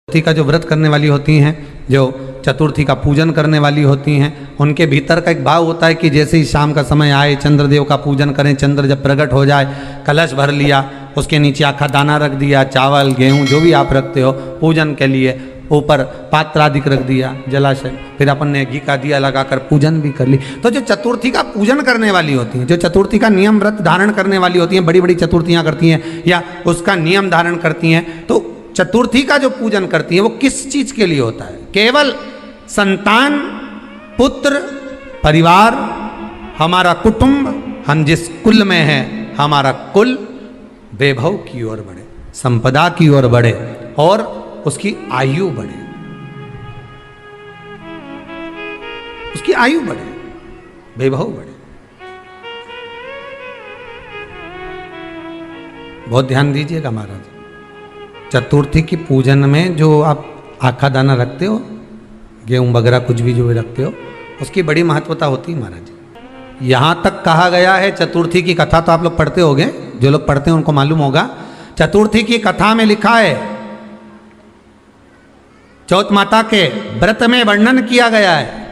चतुर्थी का जो व्रत करने वाली होती हैं, जो चतुर्थी का पूजन करने वाली होती हैं, उनके भीतर का एक भाव होता है कि जैसे ही शाम का समय आए चंद्रदेव का पूजन करें। चंद्र जब प्रकट हो जाए, कलश भर लिया, उसके नीचे आखा दाना रख दिया, चावल गेहूं जो भी आप रखते हो पूजन के लिए, ऊपर पात्र आदि रख दिया जलाशय, फिर अपन ने घी का दिया लगाकर पूजन भी कर ली। तो जो चतुर्थी का पूजन करने वाली होती हैं, जो चतुर्थी का नियम व्रत धारण करने वाली होती हैं, बड़ी बड़ी चतुर्थियाँ करती हैं या उसका नियम धारण करती हैं, तो चतुर्थी का जो पूजन करती है वो किस चीज के लिए होता है? केवल संतान, पुत्र, परिवार, हमारा कुटुंब, हम जिस कुल में हैं, हमारा कुल वैभव की ओर बढ़े, संपदा की ओर बढ़े और उसकी आयु बढ़े, उसकी आयु बढ़े, वैभव बढ़े। बहुत ध्यान दीजिएगा महाराज, चतुर्थी की पूजन में जो आप आखा दाना रखते हो, गेहूं वगैरह कुछ भी जो भी रखते हो, उसकी बड़ी महत्वता होती है महाराज। यहाँ तक कहा गया है, चतुर्थी की कथा तो आप लोग पढ़ते होंगे, जो लोग पढ़ते हैं उनको मालूम होगा। चतुर्थी की कथा में लिखा है, चौथ माता के व्रत में वर्णन किया गया है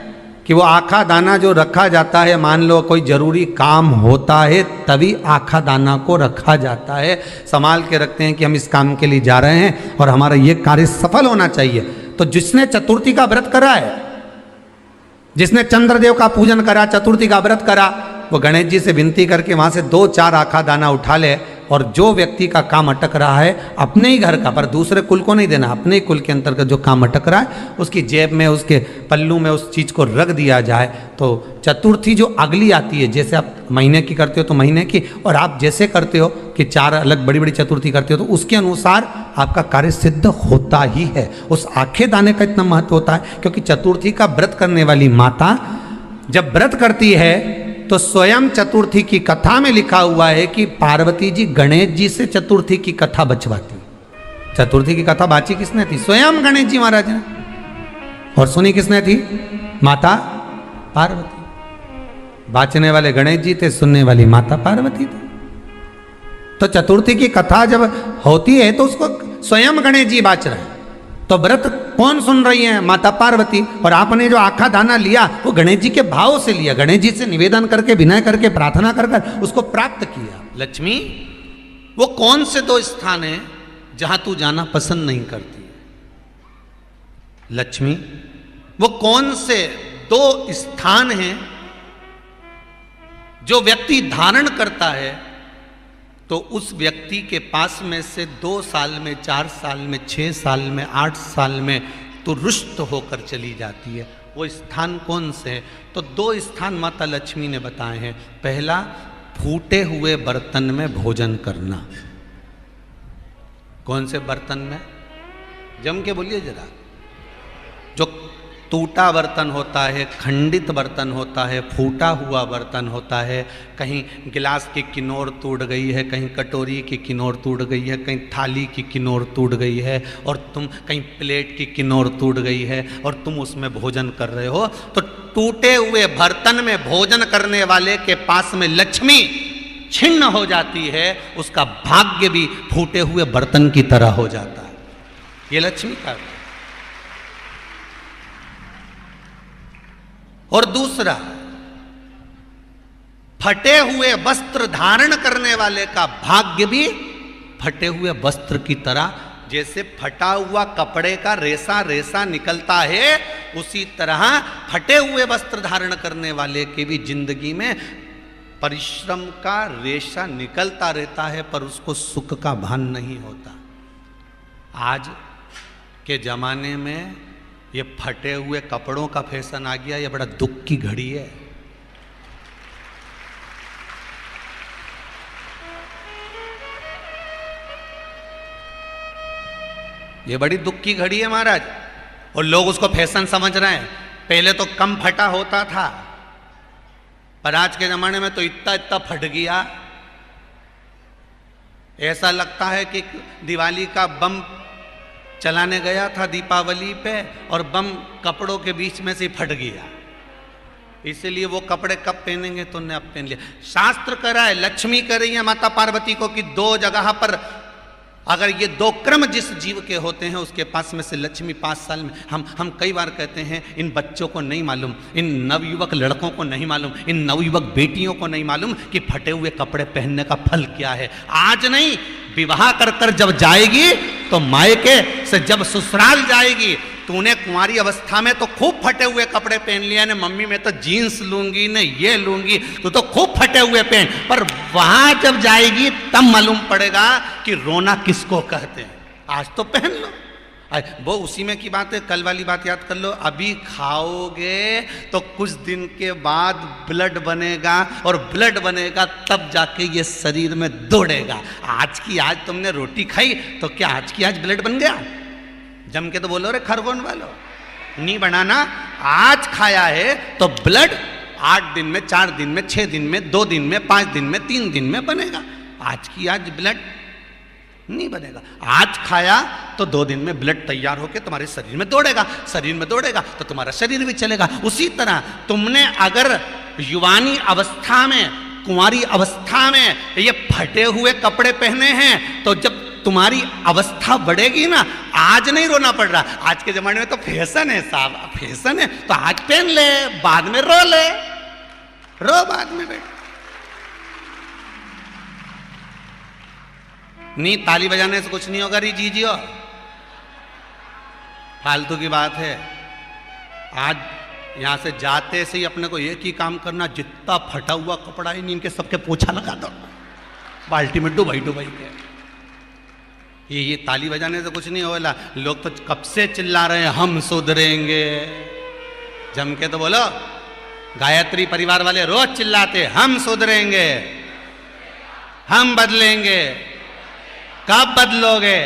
कि वो आखा दाना जो रखा जाता है, मान लो कोई जरूरी काम होता है तभी आखा दाना को रखा जाता है, संभाल के रखते हैं कि हम इस काम के लिए जा रहे हैं और हमारा ये कार्य सफल होना चाहिए। तो जिसने चतुर्थी का व्रत करा है, जिसने चंद्रदेव का पूजन करा, चतुर्थी का व्रत करा, वो गणेश जी से विनती करके वहां से 2-4 आखा दाना उठा ले, और जो व्यक्ति का काम अटक रहा है अपने ही घर का, पर दूसरे कुल को नहीं देना, अपने ही कुल के अंतर्गत जो काम अटक रहा है उसकी जेब में, उसके पल्लू में उस चीज़ को रख दिया जाए। तो चतुर्थी जो अगली आती है, जैसे आप महीने की करते हो तो महीने की, और आप जैसे करते हो कि 4 अलग बड़ी बड़ी चतुर्थी करते हो तो उसके अनुसार आपका कार्य सिद्ध होता ही है। उस आखे दाने का इतना महत्व होता है क्योंकि चतुर्थी का व्रत करने वाली माता जब व्रत करती है तो स्वयं चतुर्थी की कथा में लिखा हुआ है कि पार्वती जी गणेश जी से चतुर्थी की कथा बचवाती। चतुर्थी की कथा बाची किसने थी? स्वयं गणेश जी महाराज ने। और सुनी किसने थी? माता पार्वती। बाचने वाले गणेश जी थे, सुनने वाली माता पार्वती थी। तो चतुर्थी की कथा जब होती है तो उसको स्वयं गणेश जी बाच रहे हैं, तो व्रत कौन सुन रही है? माता पार्वती। और आपने जो आखा दाना लिया वो गणेश जी के भाव से लिया, गणेश जी से निवेदन करके, विनय करके, प्रार्थना कर कर उसको प्राप्त किया। लक्ष्मी, वो कौन से 2 स्थान हैं जहां तू जाना पसंद नहीं करती? लक्ष्मी, वो कौन से 2 स्थान हैं जो व्यक्ति धारण करता है तो उस व्यक्ति के पास में से 2 साल में, 4 साल में, 6 साल में, 8 साल में तो रुष्ट होकर चली जाती है? वो स्थान कौन से है? तो 2 स्थान माता लक्ष्मी ने बताए हैं। पहला, फूटे हुए बर्तन में भोजन करना। कौन से बर्तन में? जम के बोलिए जरा। जो टूटा बर्तन होता है, खंडित बर्तन होता है, फूटा हुआ बर्तन होता है, कहीं गिलास की किनोर टूट गई है, कहीं कटोरी की किनोर टूट गई है, कहीं थाली की किनोर टूट गई है, और तुम कहीं प्लेट की किनोर टूट गई है और तुम उसमें भोजन कर रहे हो, तो टूटे हुए बर्तन में भोजन करने वाले के पास में लक्ष्मी छिन्न हो जाती है, उसका भाग्य भी फूटे हुए बर्तन की तरह हो जाता है। ये लक्ष्मी का। और दूसरा, फटे हुए वस्त्र धारण करने वाले का भाग्य भी फटे हुए वस्त्र की तरह, जैसे फटा हुआ कपड़े का रेसा रेसा निकलता है, उसी तरह फटे हुए वस्त्र धारण करने वाले की भी जिंदगी में परिश्रम का रेशा निकलता रहता है, पर उसको सुख का भान नहीं होता। आज के जमाने में ये फटे हुए कपड़ों का फैशन आ गया, ये बड़ा दुख की घड़ी है। ये बड़ी दुख की घड़ी है महाराज, और लोग उसको फैशन समझ रहे हैं। पहले तो कम फटा होता था, पर आज के जमाने में तो इतना इतना फट गया, ऐसा लगता है कि दिवाली का बम चलाने गया था दीपावली पे और बम कपड़ों के बीच में से फट गया। इसलिए वो कपड़े कब पहनेंगे? तो ने अब पहन लिया। शास्त्र कह रहा है, लक्ष्मी कह रही है माता पार्वती को कि 2 जगह पर अगर ये दो क्रम जिस जीव के होते हैं उसके पास में से लक्ष्मी 5 साल में हम कई बार कहते हैं इन बच्चों को नहीं मालूम, इन नवयुवक लड़कों को नहीं मालूम, इन नवयुवक बेटियों को नहीं मालूम कि फटे हुए कपड़े पहनने का फल क्या है। आज नहीं, विवाह कर कर जब जाएगी तो मायके से जब ससुराल जाएगी, तूने कुंवारी अवस्था में तो खूब फटे हुए कपड़े पहन लिया ने, मम्मी मैं तो जीन्स लूंगी न ये लूंगी, तू तो खूब फटे हुए पहन, पर वहां जब जाएगी तब मालूम पड़ेगा कि रोना किसको कहते हैं। आज तो पहन लो, वो उसी में की बात है, कल वाली बात याद कर लो। अभी खाओगे तो कुछ दिन के बाद ब्लड बनेगा, और ब्लड बनेगा तब जाके ये शरीर में दौड़ेगा। आज की आज तुमने रोटी खाई तो क्या आज की आज ब्लड बन गया? जम के तो बोलो रे खरगोन वालों, नहीं बनाना। आज खाया है तो ब्लड 8 दिन में, 4 दिन में, 6 दिन में, 2 दिन में, 5 दिन में, 3 दिन में बनेगा। आज की आज ब्लड नहीं बनेगा। आज खाया तो 2 दिन में ब्लड तैयार होकर तुम्हारे शरीर में दौड़ेगा, शरीर में दौड़ेगा तो तुम्हारा शरीर भी चलेगा। उसी तरह तुमने अगर युवानी अवस्था में, कुंवारी अवस्था में ये फटे हुए कपड़े पहने हैं तो जब तुम्हारी अवस्था बढ़ेगी ना, आज नहीं रोना पड़ रहा। आज के जमाने में तो फैशन है साहब, फैशन है तो आज पहन ले, बाद में रो ले, रो बाद में बैठ। नहीं, ताली बजाने से कुछ नहीं होगा री जीजियो, फालतू की बात है। आज यहां से जाते से ही अपने को एक ही काम करना, जितना फटा हुआ कपड़ा है इनके सबके पोछा लगा दो, बाल्टी में डुबाई डुबाई के। ये ताली बजाने से कुछ नहीं होगा। लोग तो कब से चिल्ला रहे हैं हम सुधरेंगे, जम के तो बोलो। गायत्री परिवार वाले रोज चिल्लाते हम सुधरेंगे, हम बदलेंगे। कब बदलोगे?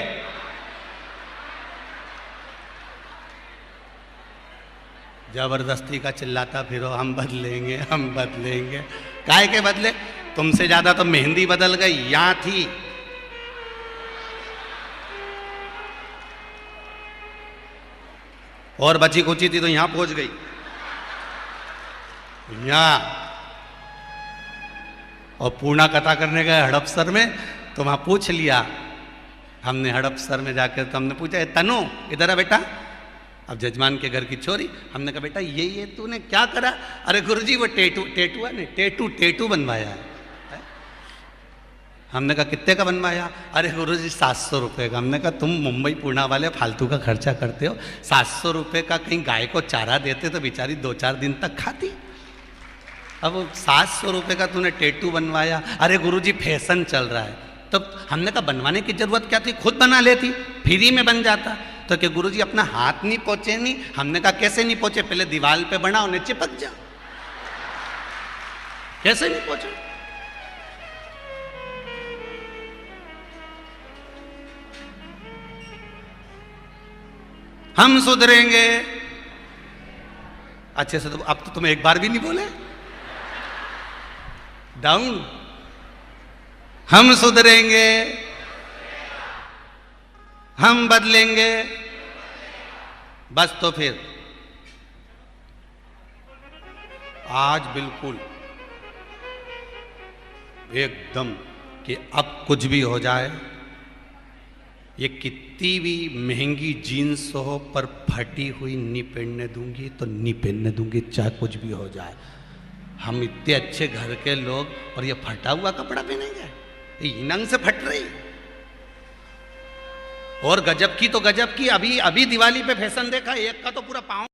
जबरदस्ती का चिल्लाता फिरो हम बदलेंगे, हम बदलेंगे। काहे के बदले? तुमसे ज्यादा तो मेहंदी बदल गई, यहां थी। और बची कुची थी तो यहां पहुंच गई। यहां और पूर्णा कथा करने गए हड़पसर में तो वहां पूछ लिया हमने, हड़पसर में जाकर तो हमने पूछा तनु इधर आ बेटा, अब जजमान के घर की छोरी। हमने कहा बेटा ये तूने क्या करा? अरे गुरुजी वो टेटू बनवाया है। हमने कहा कितने का बनवाया? अरे गुरुजी 700 रुपये का। हमने कहा तुम मुंबई पूना वाले फालतू का खर्चा करते हो, 700 रुपये का कहीं गाय को चारा देते तो बेचारी 2-4 दिन तक खाती। अब 700 रुपये का तूने टेटू बनवाया। अरे गुरुजी फैशन चल रहा है। तो हमने कहा बनवाने की जरूरत क्या थी, खुद बना लेती, फ्री में बन जाता। तो क्या गुरुजी अपना हाथ नहीं पहुंचे? नहीं। हमने कहा कैसे नहीं पहुंचे? पहले दीवार पे बनाओ, उन्हें चिपक जाओ। कैसे नहीं पहुंचे? हम सुधरेंगे। अच्छे से तो अब तो तुम एक बार भी नहीं बोले। डाउन। हम सुधरेंगे, हम बदलेंगे। बस तो फिर आज बिल्कुल एकदम कि अब कुछ भी हो जाए, ये कितनी भी महंगी जीन्स हो पर फटी हुई नहीं पहनने दूंगी तो नहीं पहनने दूंगी, चाहे कुछ भी हो जाए। हम इतने अच्छे घर के लोग और ये फटा हुआ कपड़ा पहनेंगे? ये नंग से फट रही। और गजब की तो गजब की, अभी दिवाली पे फैशन देखा, एक का तो पूरा पाँव